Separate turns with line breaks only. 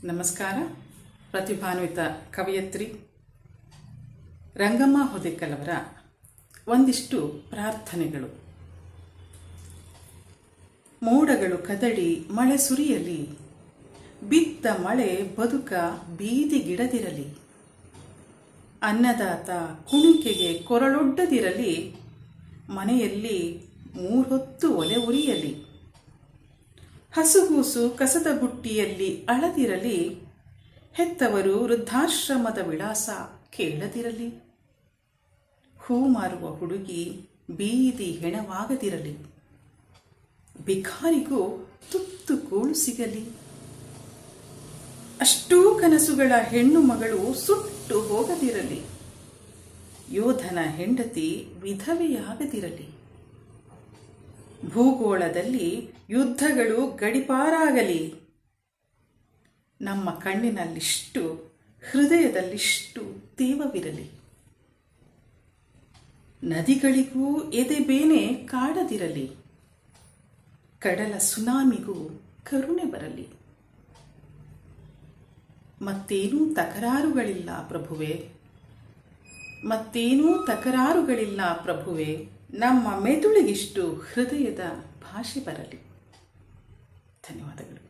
ನಮಸ್ಕಾರ. ಪ್ರತಿಭಾನ್ವಿತ ಕವಯತ್ರಿ ರಂಗಮ್ಮ ಹೊದಿಕಲ್ ಅವರ ಒಂದಿಷ್ಟು ಪ್ರಾರ್ಥನೆಗಳು. ಮೋಡಗಳು ಕದಡಿ ಮಳೆ ಸುರಿಯಲಿ, ಬಿದ್ದ ಮಳೆ ಬದುಕ ಬೀದಿಗಿಡದಿರಲಿ, ಅನ್ನದಾತ ಕುಣಿಕೆಗೆ ಕೊರಳೊಡ್ಡದಿರಲಿ, ಮನೆಯಲ್ಲಿ ಮೂರೊತ್ತು ಒಲೆ ಉರಿಯಲಿ, ಹಸುಗೂಸು ಕಸದ ಬುಟ್ಟಿಯಲ್ಲಿ ಅಳದಿರಲಿ, ಹೆತ್ತವರು ವೃದ್ಧಾಶ್ರಮದ ವಿಳಾಸ ಕೇಳದಿರಲಿ, ಹೂ ಮಾರುವ ಹುಡುಗಿ ಬೀದಿ ಹೆಣವಾಗದಿರಲಿ, ಭಿಕಾರಿಗೂ ತುತ್ತು ಕೂಳು ಸಿಗಲಿ, ಅಷ್ಟೂ ಕನಸುಗಳ ಹೆಣ್ಣು ಮಗಳು ಸುಟ್ಟು ಹೋಗದಿರಲಿ, ಯೋಧನ ಹೆಂಡತಿ ವಿಧವೆಯಾಗದಿರಲಿ, ಭೂಗೋಳದಲ್ಲಿ ಯುದ್ಧಗಳು ಗಡಿಪಾರಾಗಲಿ, ನಮ್ಮ ಕಣ್ಣಿನಲ್ಲಿಷ್ಟು ಹೃದಯದಲ್ಲಿಷ್ಟು ತೇವವಿರಲಿ, ನದಿಗಳಿಗೂ ಎದೆಬೇನೆ ಕಾಡದಿರಲಿ, ಕಡಲ ಸುನಾಮಿಗೂ ಕರುಣೆ ಬರಲಿ. ಮತ್ತೇನೂ ತಕರಾರುಗಳಿಲ್ಲ ಪ್ರಭುವೆ, ಮತ್ತೇನೂ ತಕರಾರುಗಳಿಲ್ಲ ಪ್ರಭುವೆ, ನಮ್ಮ ಮೆದುಳಿಗಿಷ್ಟು ಹೃದಯದ ಭಾಷೆ ಬರಲಿ. ಧನ್ಯವಾದಗಳು.